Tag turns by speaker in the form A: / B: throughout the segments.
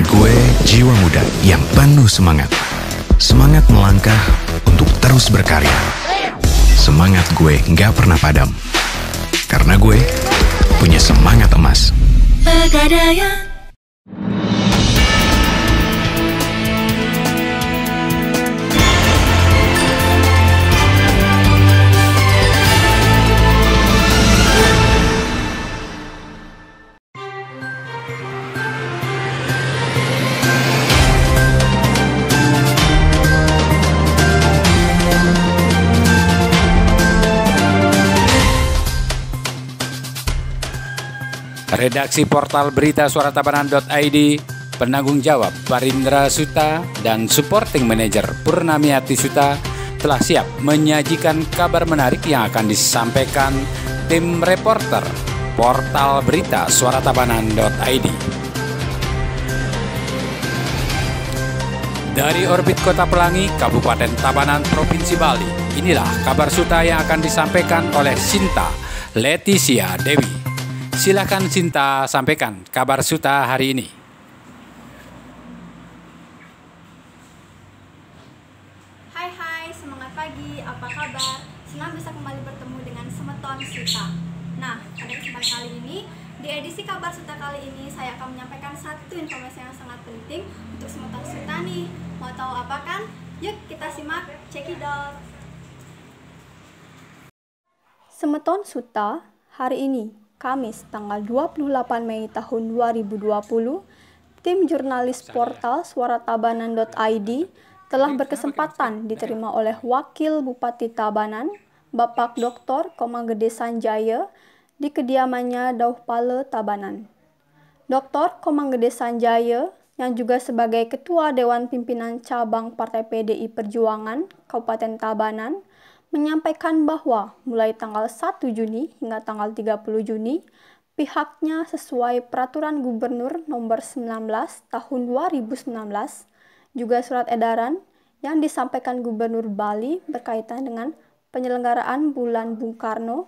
A: Gue jiwa muda yang penuh semangat. Semangat melangkah untuk terus berkarya. Semangat gue nggak pernah padam. Karena gue punya semangat emas. Pegadaian.
B: Redaksi portal berita suaratabanan.id, penanggung jawab Parindra Suta dan supporting manager Purnamiati Suta telah siap menyajikan kabar menarik yang akan disampaikan tim reporter portal berita suaratabanan.id. Dari orbit Kota Pelangi, Kabupaten Tabanan, Provinsi Bali, inilah kabar Suta yang akan disampaikan oleh Sinta Leticia Dewi. Silakan Sinta sampaikan kabar Suta hari ini.
C: Hai, semangat pagi, apa kabar? Senang bisa kembali bertemu dengan Semeton Suta. Nah, pada kesempatan kali ini, di edisi kabar Suta kali ini, saya akan menyampaikan satu informasi yang sangat penting untuk Semeton Suta nih. Mau tahu apa kan? Yuk kita simak, check it out. Semeton Suta hari ini, Kamis tanggal 28 Mei tahun 2020, tim jurnalis portal suaratabanan.id telah berkesempatan diterima oleh Wakil Bupati Tabanan, Bapak Dr. Komang Gede Sanjaya, di kediamannya Dauhpale Tabanan. Dr. Komang Gede Sanjaya, yang juga sebagai Ketua Dewan Pimpinan Cabang Partai PDI Perjuangan Kabupaten Tabanan, menyampaikan bahwa mulai tanggal 1 Juni hingga tanggal 30 Juni, pihaknya sesuai Peraturan Gubernur Nomor 19 Tahun 2019, juga surat edaran yang disampaikan Gubernur Bali berkaitan dengan penyelenggaraan Bulan Bung Karno,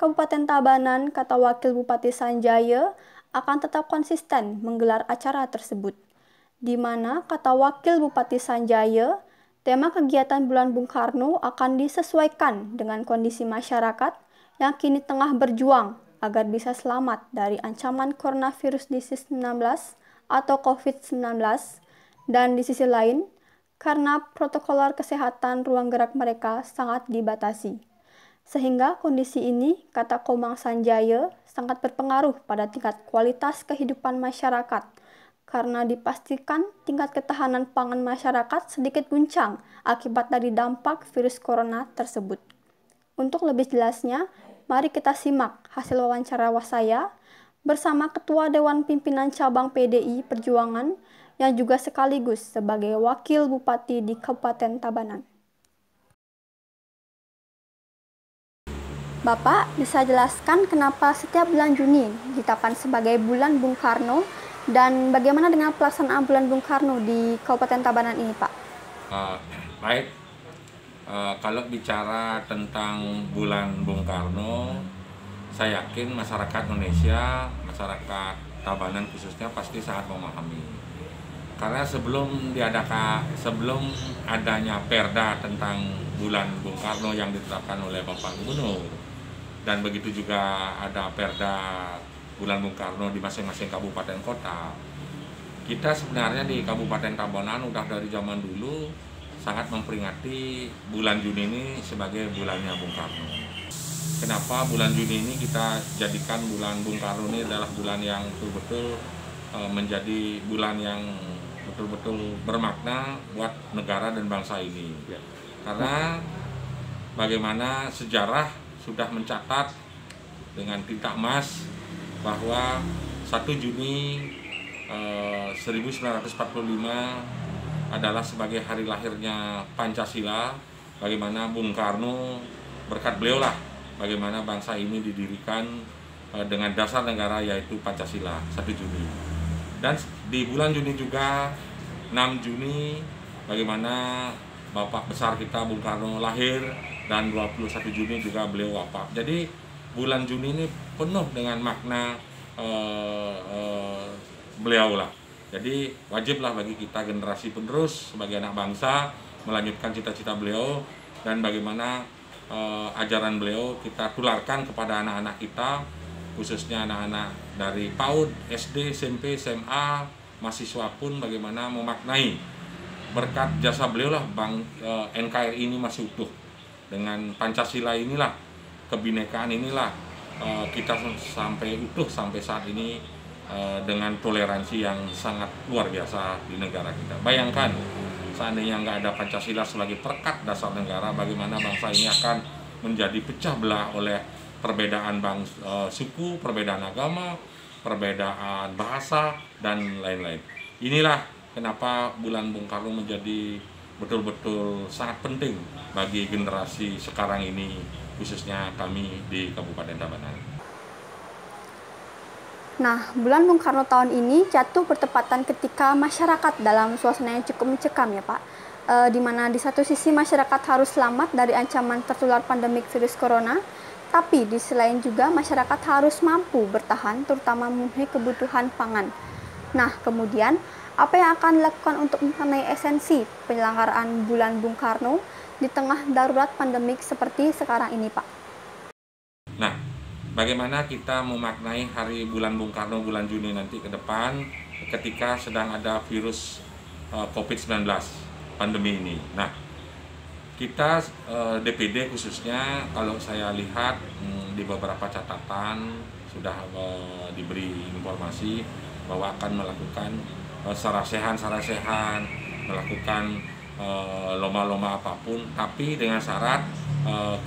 C: Kabupaten Tabanan, kata Wakil Bupati Sanjaya, akan tetap konsisten menggelar acara tersebut, di mana, kata Wakil Bupati Sanjaya, tema kegiatan Bulan Bung Karno akan disesuaikan dengan kondisi masyarakat yang kini tengah berjuang agar bisa selamat dari ancaman coronavirus disease 19 atau COVID-19, dan di sisi lain, karena protokol kesehatan ruang gerak mereka sangat dibatasi. Sehingga kondisi ini, kata Komang Sanjaya, sangat berpengaruh pada tingkat kualitas kehidupan masyarakat, karena dipastikan tingkat ketahanan pangan masyarakat sedikit guncang akibat dari dampak virus corona tersebut. Untuk lebih jelasnya, mari kita simak hasil wawancara saya bersama Ketua Dewan Pimpinan Cabang PDI Perjuangan yang juga sekaligus sebagai Wakil Bupati di Kabupaten Tabanan. Bapak, bisa jelaskan kenapa setiap bulan Juni ditetapkan sebagai Bulan Bung Karno? Dan bagaimana dengan pelaksanaan Bulan Bung Karno di Kabupaten Tabanan ini, Pak?
D: Baik, kalau bicara tentang Bulan Bung Karno, saya yakin masyarakat Indonesia, masyarakat Tabanan khususnya pasti sangat memahami. Karena sebelum adanya Perda tentang Bulan Bung Karno yang ditetapkan oleh Bapak Gubernur, dan begitu juga ada Perda Bulan Bung Karno di masing-masing kabupaten kota, kita sebenarnya di Kabupaten Tabanan udah dari zaman dulu sangat memperingati bulan Juni ini sebagai bulannya Bung Karno. Kenapa bulan Juni ini kita jadikan bulan Bung Karno ini adalah bulan yang betul-betul menjadi bulan yang betul-betul bermakna buat negara dan bangsa ini. Karena bagaimana sejarah sudah mencatat dengan tinta emas bahwa 1 Juni 1945 adalah sebagai hari lahirnya Pancasila, bagaimana Bung Karno, berkat beliau lah bagaimana bangsa ini didirikan dengan dasar negara yaitu Pancasila 1 Juni. Dan di bulan Juni juga 6 Juni bagaimana Bapak besar kita Bung Karno lahir, dan 21 Juni juga beliau wafat. Jadi bulan Juni ini penuh dengan makna beliau lah. Jadi wajiblah bagi kita generasi penerus sebagai anak bangsa melanjutkan cita-cita beliau, dan bagaimana ajaran beliau kita tularkan kepada anak-anak kita, khususnya anak-anak dari PAUD, SD, SMP, SMA, mahasiswa pun bagaimana memaknai berkat jasa beliau lah NKRI ini masih utuh. Dengan Pancasila inilah, kebinekaan inilah kita sampai utuh sampai saat ini dengan toleransi yang sangat luar biasa di negara kita. Bayangkan seandainya nggak ada Pancasila sebagai perekat dasar negara, bagaimana bangsa ini akan menjadi pecah belah oleh perbedaan suku, perbedaan agama, perbedaan bahasa, dan lain-lain. Inilah kenapa bulan Bung Karno menjadi betul-betul sangat penting bagi generasi sekarang ini, khususnya kami di Kabupaten Tabanan.
C: Nah, bulan Bung Karno tahun ini jatuh bertepatan ketika masyarakat dalam suasana yang cukup mencekam ya Pak. Di mana di satu sisi masyarakat harus selamat dari ancaman tertular pandemik virus corona, tapi di sisi lain juga masyarakat harus mampu bertahan, terutama memenuhi kebutuhan pangan. Nah, kemudian apa yang akan dilakukan untuk memaknai esensi penyelenggaraan bulan Bung Karno di tengah darurat pandemik seperti sekarang ini Pak?
D: Nah, bagaimana kita memaknai hari bulan Bung Karno bulan Juni nanti ke depan ketika sedang ada virus COVID-19 pandemi ini. Nah, kita DPD khususnya kalau saya lihat di beberapa catatan sudah diberi informasi bahwa akan melakukan sarasehan, melakukan lomba-lomba apapun, tapi dengan syarat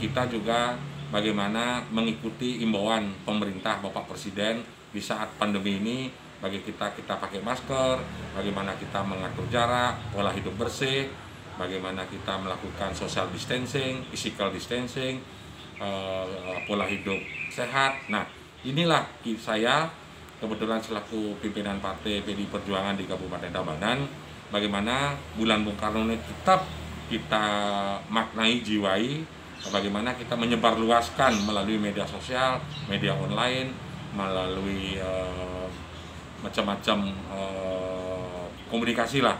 D: kita juga bagaimana mengikuti imbauan pemerintah Bapak Presiden di saat pandemi ini. Bagi kita pakai masker, bagaimana kita mengatur jarak, pola hidup bersih, bagaimana kita melakukan social distancing, physical distancing, pola hidup sehat. Nah, inilah saya kebetulan selaku pimpinan Partai PDI Perjuangan di Kabupaten Tabanan, bagaimana bulan Bung Karno ini tetap kita maknai, jiwai, bagaimana kita menyebarluaskan melalui media sosial, media online, melalui macam-macam komunikasi lah.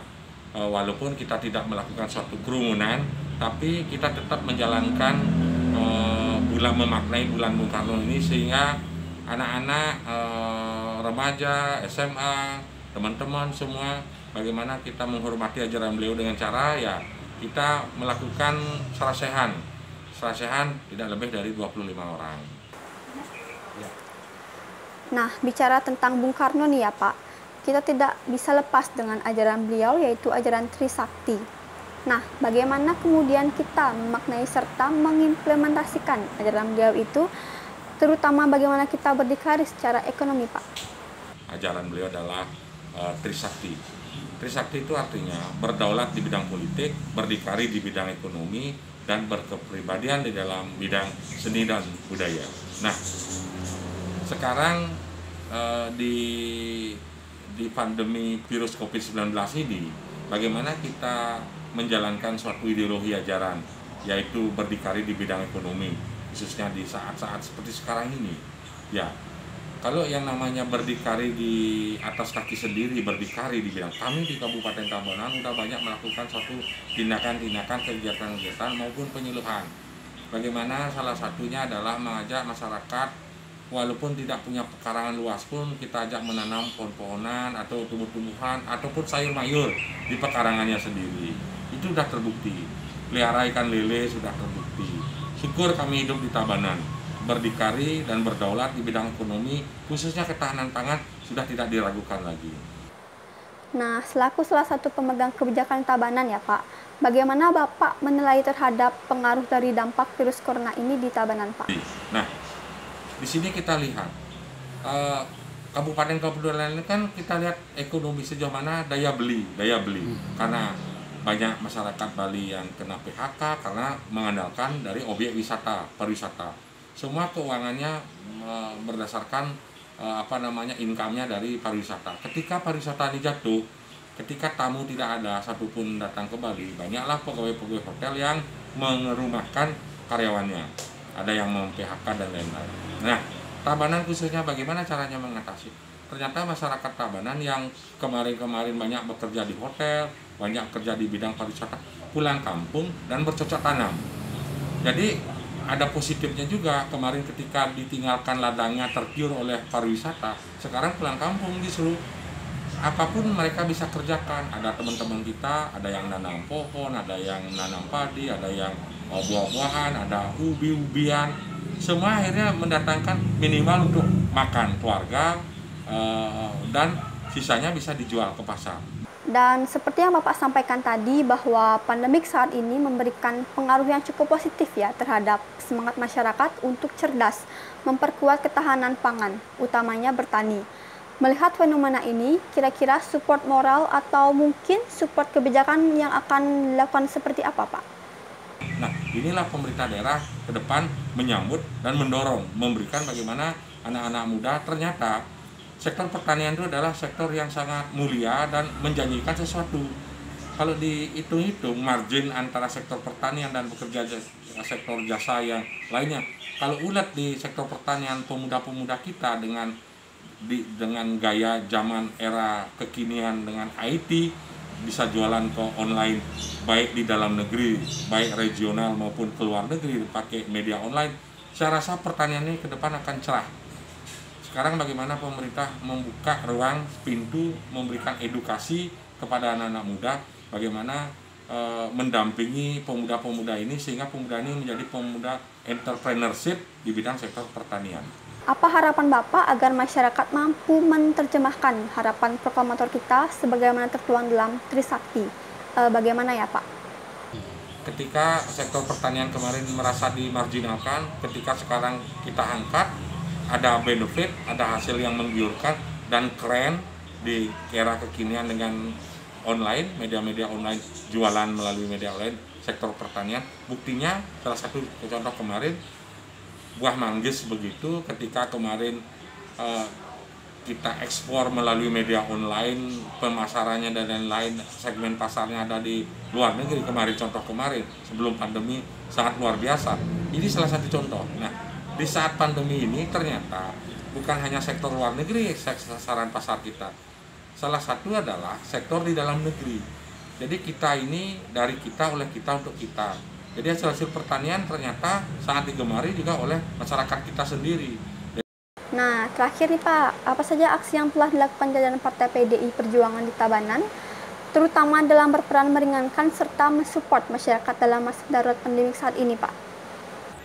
D: Walaupun kita tidak melakukan suatu kerumunan, tapi kita tetap menjalankan memaknai bulan Bung Karno ini, sehingga anak-anak, remaja, SMA, teman-teman semua, bagaimana kita menghormati ajaran beliau dengan cara ya kita melakukan sarasehan tidak lebih dari 25 orang.
C: Nah, bicara tentang Bung Karno nih ya Pak, kita tidak bisa lepas dengan ajaran beliau, yaitu ajaran Trisakti. Nah, bagaimana kemudian kita memaknai serta mengimplementasikan ajaran beliau itu, terutama bagaimana kita berdikari secara ekonomi Pak?
D: Ajaran beliau adalah Trisakti. Trisakti itu artinya berdaulat di bidang politik, berdikari di bidang ekonomi, dan berkepribadian di dalam bidang seni dan budaya. Nah, sekarang di pandemi virus COVID-19 ini, bagaimana kita menjalankan suatu ideologi ajaran, yaitu berdikari di bidang ekonomi, khususnya di saat-saat seperti sekarang ini. Ya, kalau yang namanya berdikari di atas kaki sendiri, berdikari di bidang, kami di Kabupaten Tabanan sudah banyak melakukan suatu tindakan-tindakan, kegiatan-kegiatan maupun penyuluhan. Bagaimana salah satunya adalah mengajak masyarakat, walaupun tidak punya pekarangan luas pun, kita ajak menanam pohon-pohonan atau tumbuh-tumbuhan ataupun sayur-mayur di pekarangannya sendiri. Itu sudah terbukti. Pelihara ikan lele sudah terbukti. Syukur kami hidup di Tabanan, berdikari dan berdaulat di bidang ekonomi, khususnya ketahanan pangan sudah tidak diragukan lagi.
C: Nah, selaku salah satu pemegang kebijakan Tabanan ya Pak, bagaimana Bapak menilai terhadap pengaruh dari dampak virus corona ini di Tabanan Pak?
D: Nah, di sini kita lihat kabupaten-kabupaten lain kan kita lihat ekonomi sejauh mana daya beli karena banyak masyarakat Bali yang kena PHK karena mengandalkan dari objek wisata, pariwisata. Semua keuangannya berdasarkan income-nya dari pariwisata. Ketika pariwisata ini jatuh, ketika tamu tidak ada satupun datang ke Bali, banyaklah pegawai-pegawai hotel yang mengerumahkan karyawannya. ada yang mem-PHK dan lain-lain. Nah, Tabanan khususnya bagaimana caranya mengatasi? Ternyata masyarakat Tabanan yang kemarin-kemarin banyak bekerja di hotel, banyak kerja di bidang pariwisata, pulang kampung dan bercocok tanam. Jadi ada positifnya juga, kemarin ketika ditinggalkan ladangnya tergiur oleh pariwisata, sekarang pulang kampung disuruh apapun mereka bisa kerjakan. Ada teman-teman kita, ada yang nanam pohon, ada yang nanam padi, ada yang buah-buahan, ada ubi-ubian. Semua akhirnya mendatangkan minimal untuk makan keluarga, dan sisanya bisa dijual ke pasar.
C: Dan seperti yang Bapak sampaikan tadi bahwa pandemik saat ini memberikan pengaruh yang cukup positif ya terhadap semangat masyarakat untuk cerdas memperkuat ketahanan pangan, utamanya bertani. Melihat fenomena ini, kira-kira support moral atau mungkin support kebijakan yang akan dilakukan seperti apa, Pak?
D: Nah, inilah pemerintah daerah ke depan menyambut dan mendorong, memberikan bagaimana anak-anak muda ternyata sektor pertanian itu adalah sektor yang sangat mulia dan menjanjikan sesuatu. Kalau dihitung-hitung margin antara sektor pertanian dan bekerja sektor jasa yang lainnya, kalau ulat di sektor pertanian pemuda-pemuda kita dengan gaya zaman era kekinian dengan IT bisa jualan ke online baik di dalam negeri, baik regional maupun ke luar negeri pakai media online, saya rasa pertanian ini ke depan akan cerah. Sekarang bagaimana pemerintah membuka ruang pintu, memberikan edukasi kepada anak-anak muda, bagaimana mendampingi pemuda-pemuda ini sehingga pemuda ini menjadi pemuda entrepreneurship di bidang sektor pertanian.
C: Apa harapan Bapak agar masyarakat mampu menerjemahkan harapan proklamator kita sebagaimana tertuang dalam Trisakti? Bagaimana ya Pak?
D: Ketika sektor pertanian kemarin merasa dimarginalkan, ketika sekarang kita angkat, ada benefit, ada hasil yang menggiurkan dan keren di era kekinian dengan online, media-media online, jualan melalui media online, sektor pertanian. Buktinya salah satu contoh kemarin, buah manggis begitu, ketika kemarin kita ekspor melalui media online, pemasarannya dan lain-lain, segmen pasarnya ada di luar negeri kemarin, contoh kemarin, sebelum pandemi sangat luar biasa. Ini salah satu contoh. Nah, di saat pandemi ini ternyata bukan hanya sektor luar negeri sasaran pasar kita. Salah satu adalah sektor di dalam negeri. Jadi kita ini dari kita, oleh kita, untuk kita. Jadi hasil pertanian ternyata sangat digemari juga oleh masyarakat kita sendiri.
C: Nah, terakhir nih Pak, apa saja aksi yang telah dilakukan jajaran Partai PDI Perjuangan di Tabanan, terutama dalam berperan meringankan serta mensupport masyarakat dalam masa darurat pandemi saat ini Pak?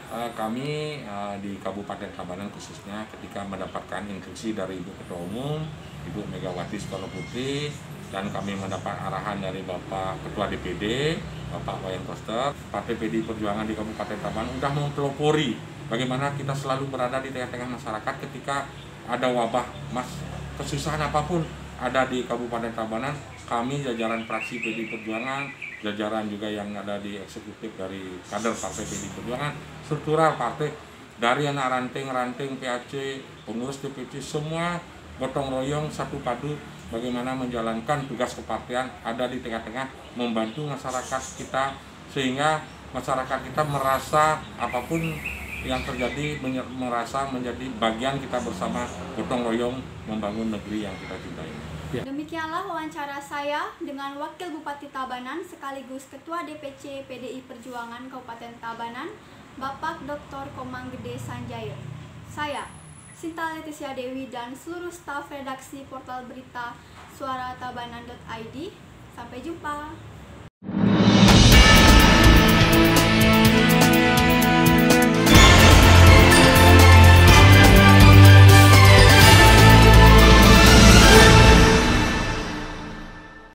D: Kami di Kabupaten Tabanan khususnya ketika mendapatkan instruksi dari Ibu Ketua Umum, Ibu Megawati Soekarno Putri, dan kami mendapat arahan dari Bapak Ketua DPD, Bapak Wayan Koster, Partai PDI Perjuangan di Kabupaten Tabanan sudah mempelopori bagaimana kita selalu berada di tengah-tengah masyarakat ketika ada wabah, kesusahan apapun ada di Kabupaten Tabanan. Kami jajaran fraksi PDI Perjuangan, jajaran juga yang ada di eksekutif dari kader Partai PDI Perjuangan, struktural partai, dari anak ranting PAC, pengurus DPC, semua gotong royong satu padu bagaimana menjalankan tugas kepartian ada di tengah-tengah, membantu masyarakat kita sehingga masyarakat kita merasa apapun yang terjadi merasa menjadi bagian kita bersama gotong royong membangun negeri yang kita cintai.
C: Demikianlah wawancara saya dengan Wakil Bupati Tabanan sekaligus Ketua DPC PDI Perjuangan Kabupaten Tabanan, Bapak Dr. Komang Gede Sanjaya. Saya, Sinta Leticia Dewi, dan seluruh staf redaksi portal berita suaratabanan.id. Sampai jumpa.